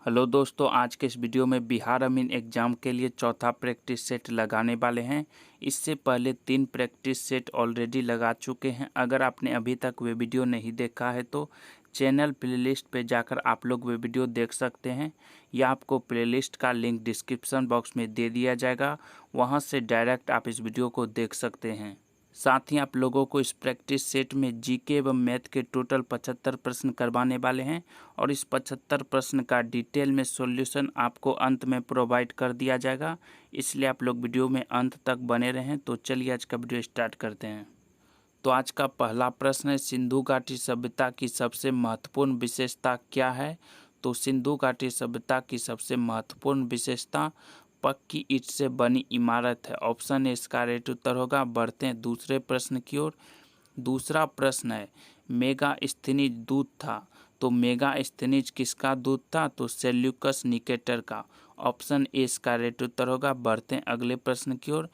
Hello दोस्तों, आज के इस वीडियो में बिहार अमीन एग्ज़ाम के लिए चौथा प्रैक्टिस सेट लगाने वाले हैं। इससे पहले 3 प्रैक्टिस सेट ऑलरेडी लगा चुके हैं। अगर आपने अभी तक वे वीडियो नहीं देखा है तो चैनल प्लेलिस्ट पे जाकर आप लोग वे वीडियो देख सकते हैं, या आपको प्लेलिस्ट का लिंक डिस्क्रिप्शन बॉक्स में दे दिया जाएगा। वहां से डायरेक्ट आप इस वीडियो को देख सकते हैं। साथ ही आप लोगों को इस प्रैक्टिस सेट में जीके एवं मैथ के टोटल 75 प्रश्न करवाने वाले हैं, और इस 75 प्रश्न का डिटेल में सॉल्यूशन आपको अंत में प्रोवाइड कर दिया जाएगा। इसलिए आप लोग वीडियो में अंत तक बने रहें। तो चलिए आज का वीडियो स्टार्ट करते हैं। तो आज का पहला प्रश्न है, सिंधु घाटी सभ्यता की सबसे महत्वपूर्ण विशेषता क्या है? तो सिंधु घाटी सभ्यता की सबसे महत्वपूर्ण विशेषता पक्की ईंट से बनी इमारत है। ऑप्शन ए इसका राइट उत्तर होगा। बढ़ते हैं दूसरे प्रश्न की ओर। दूसरा प्रश्न है, मेगास्थनीज दूत था। तो मेगास्थनीज किसका दूत था? तो सेल्यूकस निकेटर का। ऑप्शन ए इसका राइट उत्तर होगा। बढ़ते हैं अगले प्रश्न की ओर।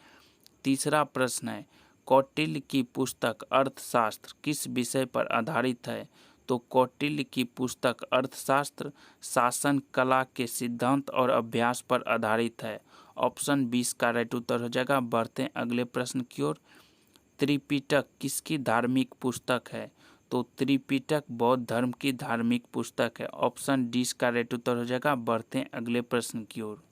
तीसरा प्रश्न है, कौटिल्य की पुस्तक अर्थशास्त्र किस विषय पर आधारित है? तो कौटिल्य की पुस्तक अर्थशास्त्र शासन कला के सिद्धांत और अभ्यास पर आधारित है। ऑप्शन 20 का राइट उत्तर हो जाएगा। बढ़ते हैं अगले प्रश्न की ओर। त्रिपिटक किसकी धार्मिक पुस्तक है? तो त्रिपिटक बौद्ध धर्म की धार्मिक पुस्तक है। ऑप्शन डी का राइट उत्तर हो जाएगा। बढ़ते हैं अगले प्रश्न की ओर।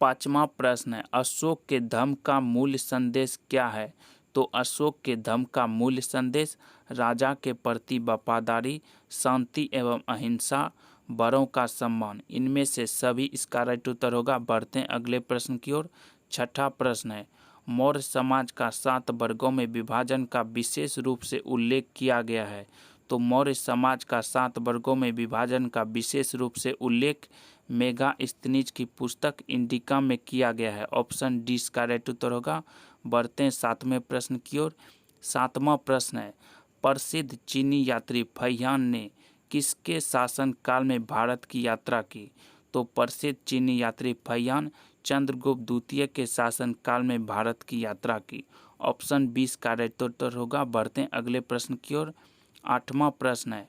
पांचवा प्रश्न है, अशोक के धम्म का मूल संदेश क्या है? तो अशोक के धम्म का मूल संदेश राजा के प्रति वफादारी, शांति एवं अहिंसा, बड़ों का सम्मान। इनमें से सभी इसका राइट उत्तर होगा। बढ़ते हैं अगले प्रश्न की ओर। छठा प्रश्न है, मौर्य समाज का 7 वर्गों में विभाजन का विशेष रूप से उल्लेख किया गया है। तो मौर्य समाज का 7 वर्गों में विभाजन का विशेष रूप से उल्लेख मेगास्थनीज की पुस्तक इंडिका में किया गया है। ऑप्शन डी का राइट उत्तर होगा। बढ़ते हैं 7वें प्रश्न की ओर। 7वां प्रश्न है, प्रसिद्ध चीनी यात्री फहियान ने किसके शासन काल में भारत की यात्रा की? तो प्रसिद्ध चीनी यात्री फहियान चंद्रगुप्त द्वितीय के शासन काल में भारत की यात्रा की। ऑप्शन 20 का राइट उत्तर होगा। बढ़ते हैं अगले प्रश्न की ओर। 8वां प्रश्न है,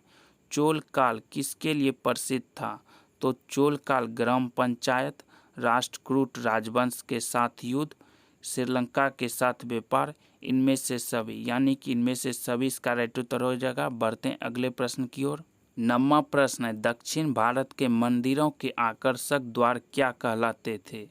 चोल काल किसके लिए प्रसिद्ध था? तो चोल काल ग्राम पंचायत, राष्ट्रकूट राजवंश के साथ युद्ध, श्रीलंका के साथ व्यापार, इनमें से सभी, यानी कि इनमें से सभी इसका राइट उत्तर हो जाएगा। बढ़ते हैं अगले प्रश्न की ओर। 9वां प्रश्न है, दक्षिण भारत के मंदिरों के आकर्षक द्वार क्या कहलाते थे?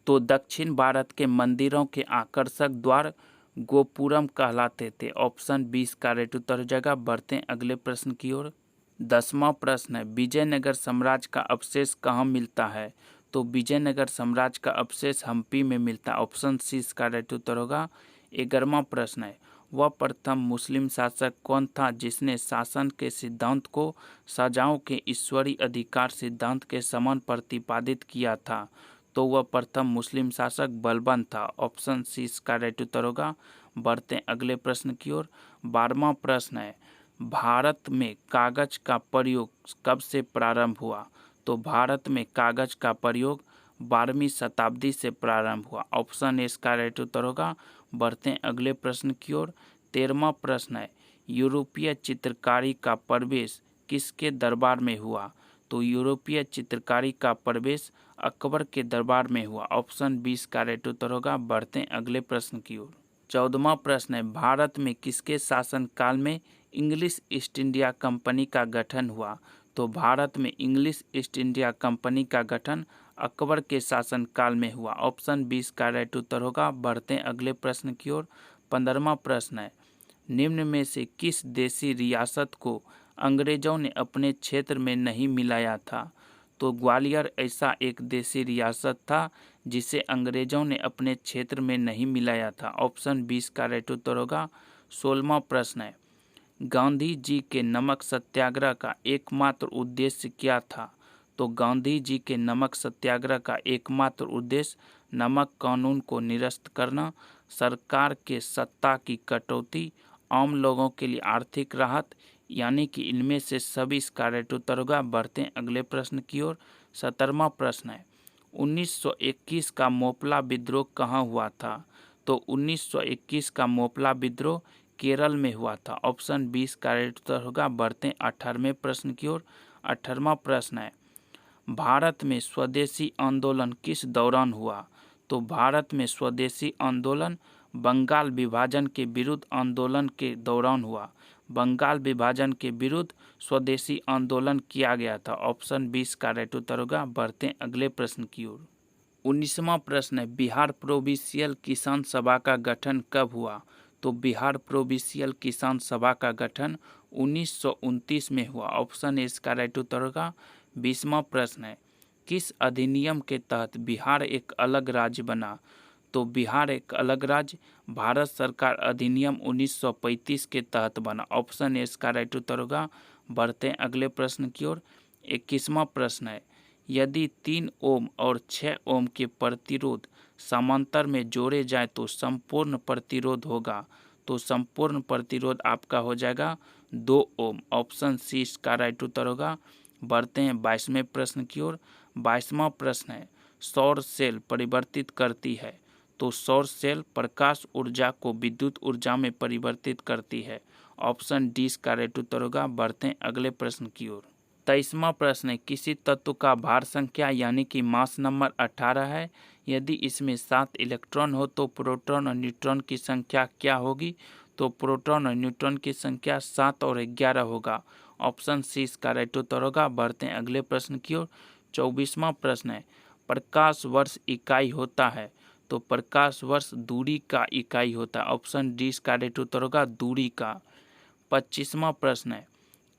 तो दक्षिण भारत के मंदिरों के आकर्षक द्वार गोपुरम कहलाते थे। ऑप्शन 20 का राइट उत्तर हो जाएगा। बढ़ते हैं अगले प्रश्न की ओर। 10वां प्रश्न है, विजयनगर साम्राज्य का अवशेष कहाँ मिलता है? तो विजयनगर साम्राज्य का अवशेष हम्पी में मिलता है। ऑप्शन सी का राइट उत्तर होगा। 11वां प्रश्न है, वह प्रथम मुस्लिम शासक कौन था जिसने शासन के सिद्धांत को सजाओं के ईश्वरीय अधिकार सिद्धांत के समान प्रतिपादित किया था? तो वह प्रथम मुस्लिम शासक बलबन था। ऑप्शन सी का राइट उत्तर होगा। बढ़ते हैं अगले प्रश्न की ओर। 12वां प्रश्न है, भारत में कागज का प्रयोग कब से प्रारंभ हुआ? तो भारत में कागज का प्रयोग 12वीं शताब्दी से प्रारंभ हुआ। ऑप्शन ए का राइट उत्तर होगा। बढ़ते हैं अगले प्रश्न की ओर। 13वां प्रश्न है, यूरोपीय चित्रकारी का प्रवेश किसके दरबार में हुआ? तो यूरोपीय चित्रकारी का प्रवेश अकबर के दरबार में हुआ। ऑप्शन 20 का राइट उत्तर होगा। बढ़ते हैं अगले प्रश्न की ओर। 14वां प्रश्न है, भारत में किसके शासनकाल में इंग्लिश ईस्ट इंडिया कंपनी का गठन हुआ? तो भारत में इंग्लिश ईस्ट इंडिया कंपनी का गठन अकबर के शासनकाल में हुआ। ऑप्शन 20 का राइट उत्तर होगा। बढ़ते हैं अगले प्रश्न की ओर। 15वां प्रश्न है, निम्न में से किस देशी रियासत को अंग्रेजों ने अपने क्षेत्र में नहीं मिलाया था? तो ग्वालियर ऐसा एक देशी रियासत था जिसे अंग्रेजों ने अपने क्षेत्र में नहीं मिलाया था। ऑप्शन 20 का राइट उत्तर होगा। 16वां प्रश्न है, गांधी जी के नमक सत्याग्रह का एकमात्र उद्देश्य क्या था? तो गांधी जी के नमक सत्याग्रह का एकमात्र उद्देश्य नमक कानून को निरस्त करना, सरकार के सत्ता की कटौती, आम लोगों के लिए आर्थिक राहत, यानी कि इनमें से सभी इसका राइट उत्तर होगा। बढ़ते हैं अगले प्रश्न की ओर। 17वां प्रश्न है, 1921 का मोपला विद्रोह कहाँ हुआ था? तो 1921 का मोपला विद्रोह केरल में हुआ था। ऑप्शन 20 का राइट उत्तर होगा। बढ़ते हैं 18वें प्रश्न की ओर। 18वां प्रश्न है, भारत में स्वदेशी आंदोलन किस दौरान हुआ? तो भारत में स्वदेशी आंदोलन बंगाल विभाजन के विरुद्ध आंदोलन के दौरान हुआ। बंगाल विभाजन के विरुद्ध स्वदेशी आंदोलन किया गया था। ऑप्शन 20 का राइट उत्तर होगा। बढ़ते हैं अगले प्रश्न की ओर। 19वां प्रश्न है, बिहार प्रोविंशियल किसान सभा का गठन कब हुआ? तो बिहार प्रोविंशियल किसान सभा का गठन 1929 में हुआ। ऑप्शन ए इसका राइट उत्तर होगा। 20वां प्रश्न है, किस अधिनियम के तहत बिहार एक अलग राज्य बना? तो बिहार एक अलग राज्य भारत सरकार अधिनियम 1935 के तहत बना। ऑप्शन ए इसका राइट उत्तर होगा। बढ़ते हैं अगले प्रश्न की ओर। 21वां प्रश्न है, यदि 3 ओम और 6 ओम के प्रतिरोध समांतर में जोड़े जाए तो संपूर्ण प्रतिरोध होगा। तो संपूर्ण प्रतिरोध आपका हो जाएगा 2 ओम। ऑप्शन सी इसका राइट उत्तर होगा। बढ़ते हैं 22वें प्रश्न की ओर। 22वां प्रश्न है, सौर सेल परिवर्तित करती है? तो सौर सेल प्रकाश ऊर्जा को विद्युत ऊर्जा में परिवर्तित करती है। ऑप्शन डी इसका राइट उत्तर होगा। बढ़ते हैं अगले प्रश्न की ओर। 23वां प्रश्न है, किसी तत्व का भार संख्या यानी कि मास नंबर 18 है। यदि इसमें 7 इलेक्ट्रॉन हो तो प्रोटॉन और न्यूट्रॉन की संख्या क्या होगी? तो प्रोटॉन और न्यूट्रॉन की संख्या 7 और 11 होगा। ऑप्शन सी इसका राइट उत्तर होगा। बढ़ते हैं अगले प्रश्न की ओर। 24वां प्रश्न है, प्रकाश वर्ष इकाई होता है? तो प्रकाश वर्ष दूरी का इकाई होता है। ऑप्शन डी इसका राइट उत्तर होगा, दूरी का। 25वां प्रश्न है,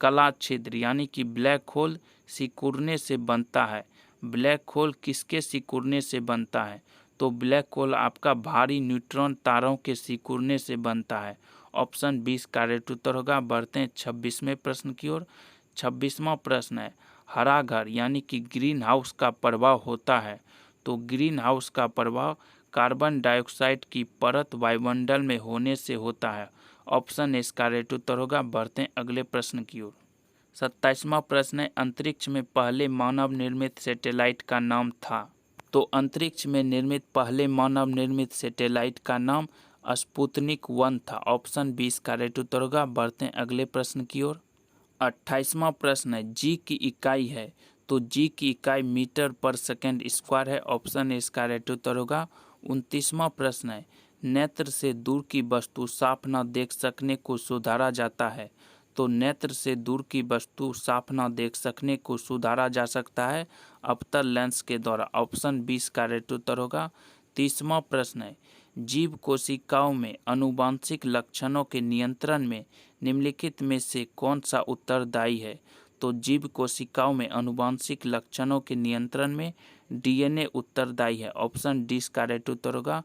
कला छिद्र यानी कि ब्लैक होल सिकुड़ने से बनता है? ब्लैक होल किसके सिकुड़ने से बनता है? तो ब्लैक होल आपका भारी न्यूट्रॉन तारों के सिकुड़ने से बनता है। ऑप्शन 20 का राइट उत्तर होगा। बढ़ते हैं 26वें प्रश्न की ओर। 26वां प्रश्न है, हरा घर यानी कि ग्रीन हाउस का प्रभाव होता है? तो ग्रीन हाउस का प्रभाव कार्बन डाइऑक्साइड की परत वायुमंडल में होने से होता है। ऑप्शन इसका राइट उत्तर होगा। बढ़ते हैं अगले प्रश्न की ओर। 27वां प्रश्न है, अंतरिक्ष में पहले मानव निर्मित सैटेलाइट का नाम था? तो अंतरिक्ष में निर्मित पहले मानव निर्मित सैटेलाइट का नाम स्पुतनिक 1 था। ऑप्शन 20 का राइट उत्तर होगा। बढ़ते हैं अगले प्रश्न की ओर। 28वां प्रश्न है, जी की इकाई है? तो जी की इकाई मीटर पर सेकेंड स्क्वायर है। ऑप्शन इसका राइट उत्तर होगा। 29वां प्रश्न है, नेत्र से दूर की वस्तु साफ न देख सकने को सुधारा जाता है? तो नेत्र से दूर की वस्तु साफ न देख सकने को सुधारा जा सकता है अवतल लेंस के द्वारा। ऑप्शन 20 का राइट उत्तर होगा। 30वां प्रश्न है, जीव कोशिकाओं में आनुवंशिक लक्षणों के नियंत्रण में निम्नलिखित में से कौन सा उत्तरदायी है? तो जीव कोशिकाओं में आनुवंशिक लक्षणों के नियंत्रण में डीएनए उत्तरदायी है। ऑप्शन डी का राइट उत्तर होगा।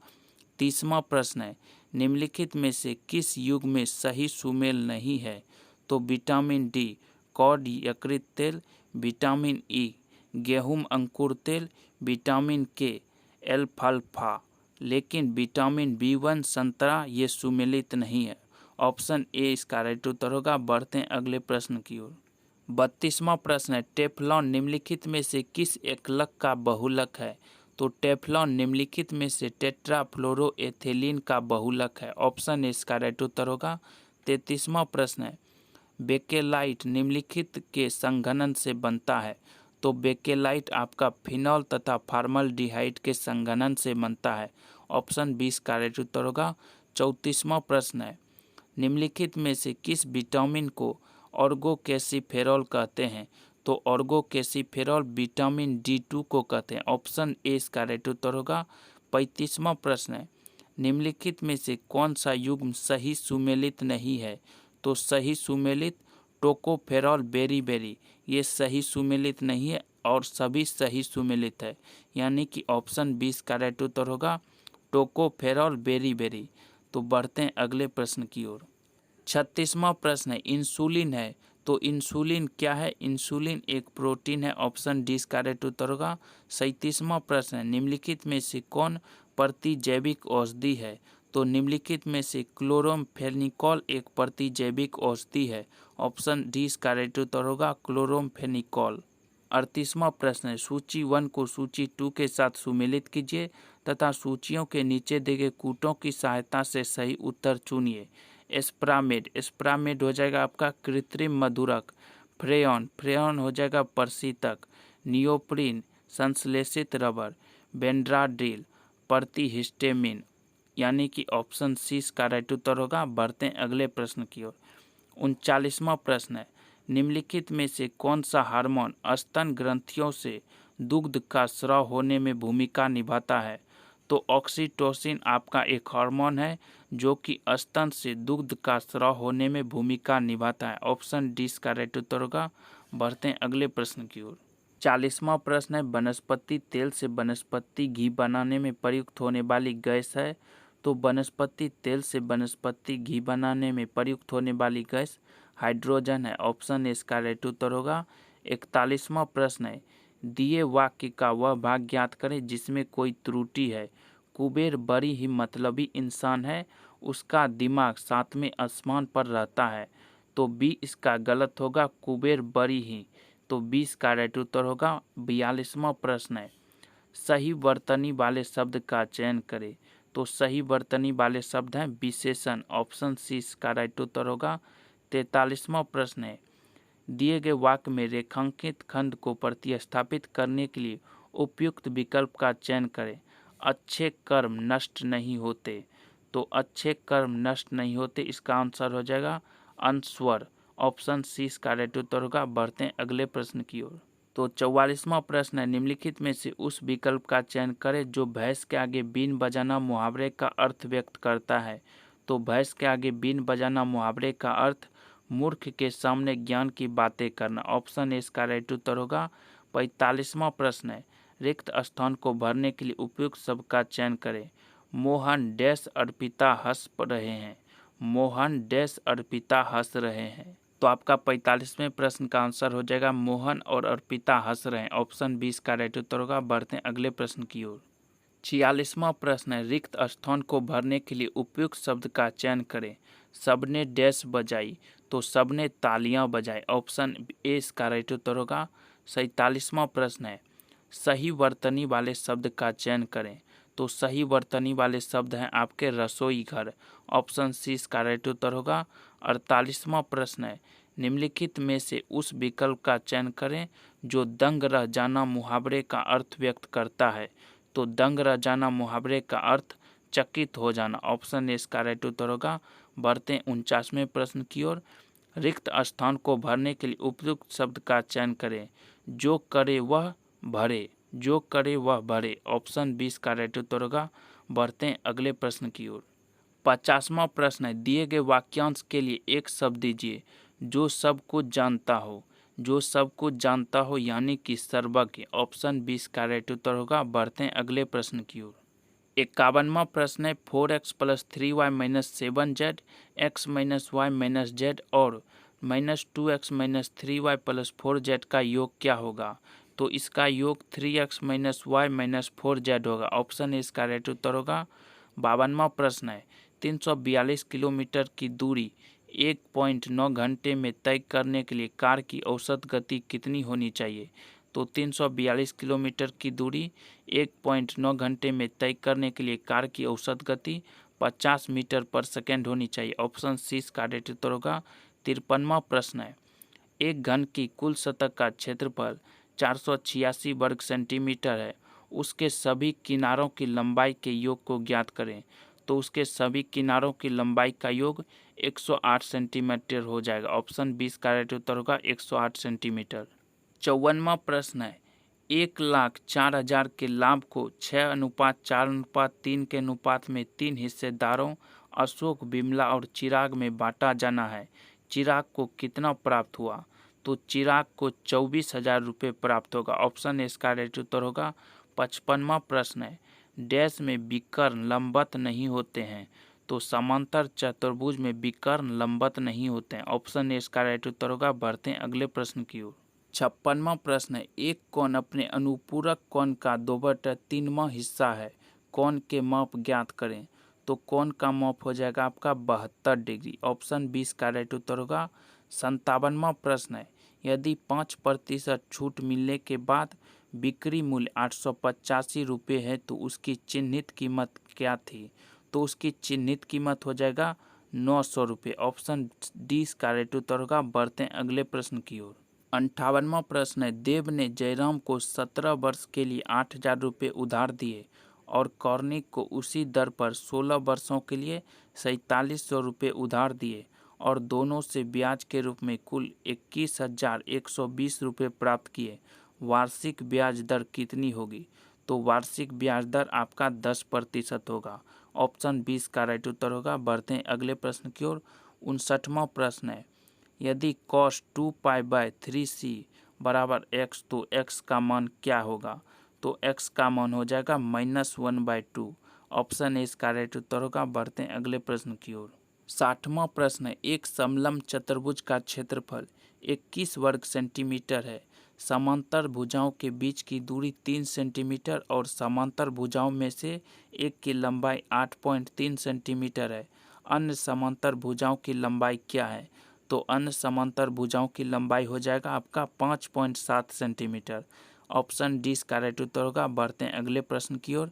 30वां प्रश्न है, निम्नलिखित में से किस युग में सही सुमेल नहीं है? तो विटामिन डी कॉड यकृत तेल, विटामिन ई गेहूं अंकुर तेल, विटामिन के एल्फाल्फा, लेकिन विटामिन B1 संतरा ये सुमेलित नहीं है। ऑप्शन ए इसका राइट उत्तर होगा। बढ़ते हैं अगले प्रश्न की ओर। 32वां प्रश्न है, टेफ्लॉन निम्नलिखित में से किस एकलक का बहुलक है? तो टेफ्लॉन निम्नलिखित में से टेट्राफ्लोरोएथिलीन का बहुलक है। ऑप्शन ए इसका राइट उत्तर होगा। 33वां प्रश्न है, बेकेलाइट निम्नलिखित के संघनन से बनता है? तो बेकेलाइट आपका फिनॉल तथा फॉर्मल्डिहाइड के संघनन से बनता है। ऑप्शन 20 का राइट उत्तर होगा। 34वां प्रश्न है, निम्नलिखित में से किस विटामिन को ऑर्गोकेसिफेरॉल कहते हैं? तो ऑर्गोकेसिफेरॉल विटामिन D2 को कहते हैं। ऑप्शन ए इसका राइट उत्तर होगा। 35वां प्रश्न है, निम्नलिखित में से कौन सा युग्म सही सुमेलित नहीं है? तो सही सुमेलित टोकोफेरॉल बेरीबेरी ये सही सुमेलित नहीं है और सभी सही सुमेलित है, यानी कि ऑप्शन 20 का राइट उत्तर होगा टोकोफेरॉल बेरीबेरी। तो बढ़ते हैं अगले प्रश्न की ओर। 36वां प्रश्न है, इंसुलिन है? तो इंसुलिन क्या है? इंसुलिन एक प्रोटीन है। ऑप्शन डी का राइट उत्तर होगा। 37वां प्रश्न है, निम्नलिखित में से कौन प्रतिजैविक औषधि है? तो निम्नलिखित में से क्लोरोमफेनिकॉल एक प्रतिजैविक औषधि है। ऑप्शन डी का राइट उत्तर होगा क्लोरोमफेनिकॉल। 38वां प्रश्न है, सूची 1 को सूची 2 के साथ सुमेलित कीजिए तथा सूचियों के नीचे दिए गए कूटों की सहायता से सही उत्तर चुनिए। एस्प्रामेड, एस्प्रामेड हो जाएगा आपका कृत्रिम मधुरक। फ्रेयन, फ्रेयन हो जाएगा प्रशीतक। नियोप्रीन, संश्लेषित रबर, बेंड्राड्रिल, प्रतिहिस्टेमिन, यानी कि ऑप्शन सी इसका राइट उत्तर होगा। बढ़ते हैं अगले प्रश्न की ओर। 39वां प्रश्न है, निम्नलिखित में से कौन सा हार्मोन स्तन ग्रंथियों से दुग्ध का स्राव होने में भूमिका निभाता है? तो ऑक्सीटोसिन आपका एक हार्मोन है जो कि स्तन से दुग्ध का स्राव होने में भूमिका निभाता है। ऑप्शन डी इसका राइट उत्तर होगा। बढ़ते हैं अगले प्रश्न की ओर। 40वां प्रश्न है, वनस्पति तेल से वनस्पति घी बनाने में प्रयुक्त होने वाली गैस है? तो वनस्पति तेल से वनस्पति घी बनाने में प्रयुक्त होने वाली गैस हाइड्रोजन है। ऑप्शन ए इसका राइट उत्तर होगा। 41वां प्रश्न है, दिए वाक्य का वह भाग ज्ञात करें जिसमें कोई त्रुटि है। कुबेर बड़ी ही मतलबी इंसान है, उसका दिमाग 7वें आसमान पर रहता है। तो बी इसका गलत होगा, कुबेर बड़ी ही। तो 20 का राइट उत्तर होगा। 42वां प्रश्न है, सही वर्तनी वाले शब्द का चयन करें। तो सही वर्तनी वाले शब्द हैं विशेषण। ऑप्शन सी इसका राइट उत्तर होगा। 43वां प्रश्न है, दिए गए वाक्य में रेखांकित खंड को प्रतिस्थापित करने के लिए उपयुक्त विकल्प का चयन करें। अच्छे कर्म नष्ट नहीं होते। तो अच्छे कर्म नष्ट नहीं होते, इसका आंसर हो जाएगा अनस्वर। ऑप्शन सी इसका राइट उत्तर होगा। बढ़ते हैं अगले प्रश्न की ओर। तो 44वां प्रश्न है, निम्नलिखित में से उस विकल्प का चयन करें जो भैंस के आगे बीन बजाना मुहावरे का अर्थ व्यक्त करता है। तो भैंस के आगे बीन बजाना मुहावरे का अर्थ मूर्ख के सामने ज्ञान की बातें करना। ऑप्शन ए इसका राइट उत्तर होगा। 45वां प्रश्न है, रिक्त स्थान को भरने के लिए उपयुक्त शब्द का चयन करें। मोहन डैश अर्पिता हंस रहे हैं। मोहन डैश अर्पिता हंस रहे हैं। तो आपका 45वें प्रश्न का आंसर हो जाएगा मोहन और अर्पिता हंस रहे हैं। ऑप्शन 20 का राइट उत्तर होगा। बढ़ते हैं अगले प्रश्न की ओर। 46वां प्रश्न है, रिक्त स्थान को भरने के लिए उपयुक्त शब्द का चयन करें। सबने डैश बजाई। तो सबने तालियां बजाई। ऑप्शन ए इसका राइट उत्तर होगा। 47वां प्रश्न है, सही वर्तनी वाले शब्द का चयन करें। तो सही वर्तनी वाले शब्द हैं आपके रसोई घर। ऑप्शन सी इसका राइट उत्तर होगा। 48वां प्रश्न है, निम्नलिखित में से उस विकल्प का चयन करें जो दंग रह जाना मुहावरे का अर्थ व्यक्त करता है। तो दंग रह जाना मुहावरे का अर्थ चकित हो जाना। ऑप्शन ए इसका राइट उत्तर होगा। बढ़ते हैं 49वें प्रश्न की ओर। रिक्त स्थान को भरने के लिए उपयुक्त शब्द का चयन करें। जो करे वह भरे। जो करे वह भरे। ऑप्शन 20 का राइट उत्तर होगा। बढ़ते हैं अगले प्रश्न की ओर। 50वां प्रश्न है, दिए गए वाक्यांश के लिए एक शब्द दीजिए जो सब कुछ जानता हो। जो सब कुछ जानता हो यानी कि सर्वज्ञ। ऑप्शन 20 का राइट उत्तर होगा। बढ़ते हैं अगले प्रश्न की ओर। 51वां प्रश्न है, 4x + 3y - 7z x - y - z और -2x - 3y + 4z का योग क्या होगा? तो इसका योग 3x - y - 4z होगा। ऑप्शन ए इसका राइट उत्तर होगा। 52वां प्रश्न है, 342 किलोमीटर की दूरी 1.9 घंटे में तय करने के लिए कार की औसत गति कितनी होनी चाहिए? तो 342 किलोमीटर की दूरी 1.9 घंटे में तय करने के लिए कार की औसत गति 50 मीटर पर सेकेंड होनी चाहिए। ऑप्शन सी इसका राइट उत्तर होगा। 53वां प्रश्न है, एक घन की कुल सतह का क्षेत्रफल 486 वर्ग सेंटीमीटर है। उसके सभी किनारों की लंबाई के योग को ज्ञात करें। तो उसके सभी किनारों की लंबाई का योग 108 सेंटीमीटर हो जाएगा। ऑप्शन 20 का राइट उत्तर होगा 108 सेंटीमीटर। 54वां प्रश्न है, 1,04,000 के लाभ को 6:4:3 के अनुपात में 3 हिस्सेदारों अशोक, बिमला और चिराग में बांटा जाना है। चिराग को कितना प्राप्त हुआ? तो चिराग को 24,000 रुपये प्राप्त होगा। ऑप्शन ए इसका राइट उत्तर होगा। 55वां प्रश्न है, डैश में विकर्ण लंबवत नहीं होते हैं। तो समांतर चतुर्भुज में विकर्ण लंबवत नहीं होते हैं। ऑप्शन ए इसका राइट उत्तर होगा। बढ़ते हैं अगले प्रश्न की ओर। 56वां प्रश्न है, एक कोण अपने अनुपूरक कोण का 2/3वां हिस्सा है। कोण के माप ज्ञात करें। तो कोण का माप हो जाएगा आपका 72 डिग्री। ऑप्शन 20 का राइट उत्तर होगा। 57वां प्रश्न है, यदि 5% छूट मिलने के बाद बिक्री मूल्य 885 रुपये है तो उसकी चिन्हित कीमत क्या थी? तो उसकी चिन्हित कीमत हो जाएगा 900 रुपये। ऑप्शन डी का राइट उत्तर होगा। बढ़ते हैं अगले प्रश्न की ओर। 58वां प्रश्न है, देव ने जयराम को 17 वर्ष के लिए 8,000 रुपये उधार दिए और कौर्णिक को उसी दर पर 16 वर्षों के लिए 4700 रुपये उधार दिए और दोनों से ब्याज के रूप में कुल 21,120 रुपये प्राप्त किए। वार्षिक ब्याज दर कितनी होगी? तो वार्षिक ब्याज दर आपका 10% होगा। ऑप्शन 20 का राइट उत्तर होगा। बढ़ते हैं अगले प्रश्न की ओर। 59वां प्रश्न है, यदि cos 2π/3c बराबर x तो x का मान क्या होगा? तो x का मान हो जाएगा -1/2। ऑप्शन ए इसका राइट उत्तर होगा। बढ़ते हैं अगले प्रश्न की ओर। 60वां प्रश्न है, एक समलंब चतुर्भुज का क्षेत्रफल 21 वर्ग सेंटीमीटर है। समांतर भुजाओं के बीच की दूरी 3 सेंटीमीटर और समांतर भुजाओं में से एक की लंबाई 8.3 सेंटीमीटर है। अन्य समांतर भुजाओं की लंबाई क्या है? तो अन्य समांतर भुजाओं की लंबाई हो जाएगा आपका 5.7 सेंटीमीटर। ऑप्शन डी इसका राइट उत्तर होगा। बढ़ते हैं अगले प्रश्न की ओर।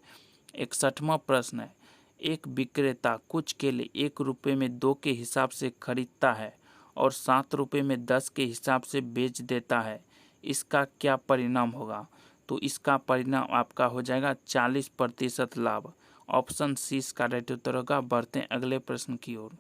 61वां प्रश्न है, एक विक्रेता कुछ केले 1 रुपये में 2 के हिसाब से खरीदता है और 7 रुपये में 10 के हिसाब से बेच देता है। इसका क्या परिणाम होगा? तो इसका परिणाम आपका हो जाएगा 40% लाभ। ऑप्शन सी इसका राइट उत्तर होगा। बढ़ते हैं अगले प्रश्न की ओर।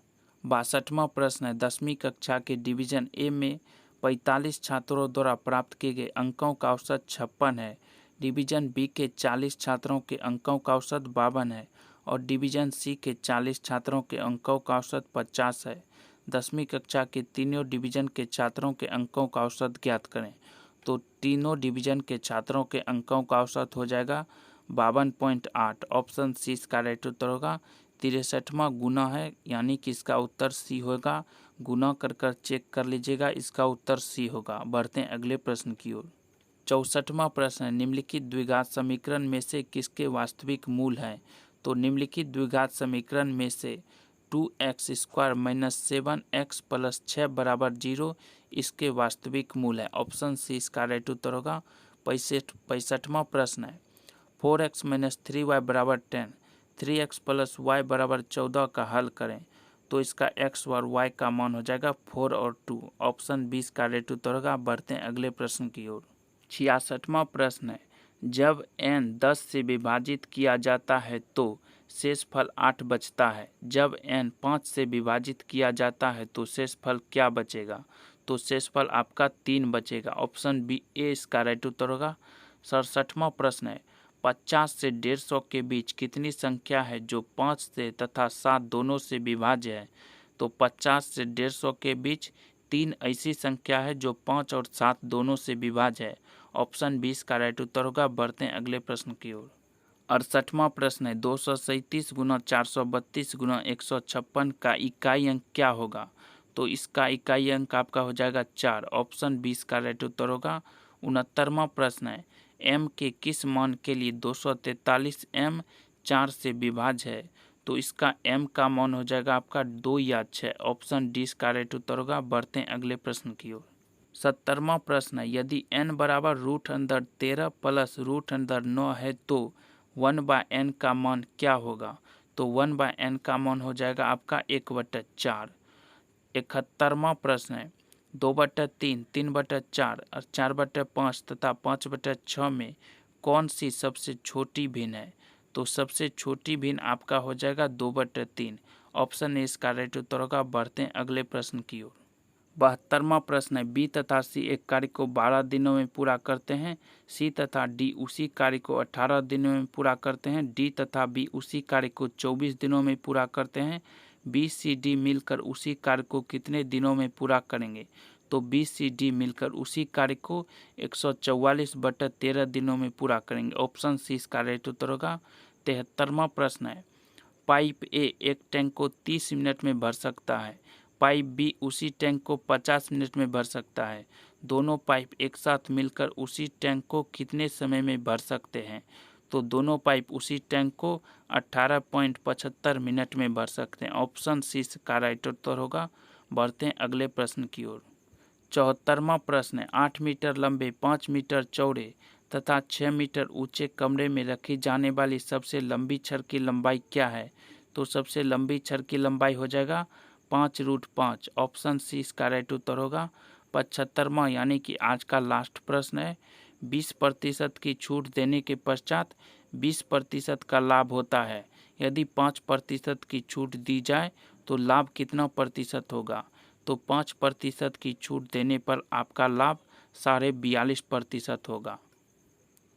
62वां प्रश्न है, 10वीं कक्षा के डिवीजन ए में 45 छात्रों द्वारा प्राप्त किए गए अंकों का औसत 56 है। डिवीजन बी के 40 छात्रों के अंकों का औसत 52 है और डिवीजन सी के 40 छात्रों के अंकों का औसत 50 है। 10वीं कक्षा के तीनों डिवीजन के छात्रों के अंकों का औसत ज्ञात करें। तो तीनों डिवीजन के छात्रों के अंकों का औसत हो जाएगा 52.8। ऑप्शन सी इसका राइट उत्तर होगा। 63वां गुना है, यानी कि इसका उत्तर सी होगा। गुना कर चेक कर लीजिएगा, इसका उत्तर सी होगा। बढ़ते हैं अगले प्रश्न की ओर। 64वां प्रश्न है, निम्नलिखित द्विघात समीकरण में से किसके वास्तविक मूल हैं? तो निम्नलिखित द्विघात समीकरण में से 2x² - 7x + 6 = 0 इसके वास्तविक मूल है। ऑप्शन सी इसका राइट उत्तर होगा। 65वां प्रश्न है, 4x - 3y = 10, 3x + y = 14 का हल करें। तो इसका x और y का मान हो जाएगा 4 और 2। ऑप्शन 20 का राइट उत्तर होगा। बढ़ते हैं अगले प्रश्न की ओर। 66वां प्रश्न है, जब n 10 से विभाजित किया जाता है तो शेषफल 8 बचता है। जब n 5 से विभाजित किया जाता है तो शेषफल क्या बचेगा? तो शेषफल आपका 3 बचेगा। ऑप्शन बी ए इसका राइट उत्तर होगा। 67वां प्रश्न है, 50 से 150 के बीच कितनी संख्या है जो 5 से तथा 7 दोनों से विभाज्य है? तो 50 से 150 के बीच 3 ऐसी संख्या है जो 5 और 7 दोनों से विभाज्य है। ऑप्शन 20 का राइट उत्तर होगा। बढ़ते हैं अगले प्रश्न की ओर। 68वां प्रश्न है, 237 × 432 × 156 का इकाई अंक क्या होगा? तो इसका इकाई अंक आपका हो जाएगा 4। ऑप्शन 20 का राइट उत्तर होगा। 69वां प्रश्न है, m के किस मान के लिए 243 m 4 से विभाज्य है? तो इसका m का मान हो जाएगा आपका 2 या 6। ऑप्शन डी का राइट उत्तर होगा। बढ़ते हैं अगले प्रश्न की ओर। 70वां प्रश्न है, यदि n बराबर √13 + √9 है तो 1/n का मान क्या होगा? तो 1/n का मान हो जाएगा आपका 1/4। 71वां प्रश्न है, 2/3, 3/4 और 4/5 तथा 5/6 में कौन सी सबसे छोटी भिन्न है? तो सबसे छोटी भिन्न आपका हो जाएगा 2/3। ऑप्शन ए इसका राइट उत्तर होगा। बढ़ते हैं अगले प्रश्न की ओर। 72वां प्रश्न है, बी तथा सी एक कार्य को 12 दिनों में पूरा करते हैं। सी तथा डी उसी कार्य को 18 दिनों में पूरा करते हैं। डी तथा बी उसी कार्य को 24 दिनों में पूरा करते हैं। बी सी डी मिलकर उसी कार्य को कितने दिनों में पूरा करेंगे? तो बी सी डी मिलकर उसी कार्य को 144/13 दिनों में पूरा करेंगे। ऑप्शन सी इसका राइट उत्तर होगा। 73वां प्रश्न है, पाइप ए एक टैंक को 30 मिनट में भर सकता है। पाइप बी उसी टैंक को 50 मिनट में भर सकता है। दोनों पाइप एक साथ मिलकर उसी टैंक को कितने समय में भर सकते हैं? तो दोनों पाइप उसी टैंक को 18.75 मिनट में भर सकते हैं। ऑप्शन सी का राइट उत्तर होगा। बढ़ते हैं अगले प्रश्न की ओर। 74वां प्रश्न है, 8 मीटर लंबे, 5 मीटर चौड़े तथा 6 मीटर ऊंचे कमरे में रखी जाने वाली सबसे लंबी छड़ की लंबाई क्या है? तो सबसे लंबी छड़ की लंबाई हो जाएगा 5√5। ऑप्शन सी इसका राइट उत्तर होगा। 75वां यानी कि आज का लास्ट प्रश्न है। 20% की छूट देने के पश्चात 20% का लाभ होता है। यदि 5% की छूट दी जाए तो लाभ कितना प्रतिशत होगा? तो 5% की छूट देने पर आपका लाभ 42.5% होगा।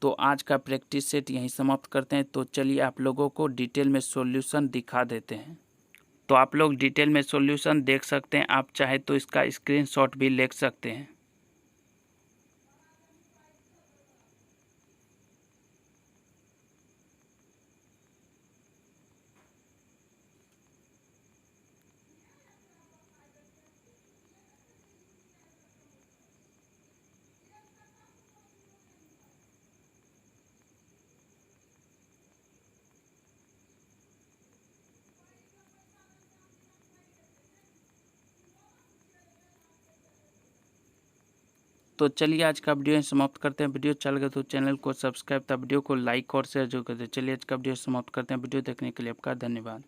तो आज का प्रैक्टिस सेट यहीं समाप्त करते हैं। तो चलिए आप लोगों को डिटेल में सॉल्यूशन दिखा देते हैं। तो आप लोग डिटेल में सॉल्यूशन देख सकते हैं। आप चाहे तो इसका स्क्रीनशॉट भी ले सकते हैं। तो चलिए आज का वीडियो समाप्त करते हैं। वीडियो चल गया तो चैनल को सब्सक्राइब, वीडियो को लाइक और शेयर जो करते हैं। चलिए आज का वीडियो समाप्त करते हैं। वीडियो देखने के लिए आपका धन्यवाद।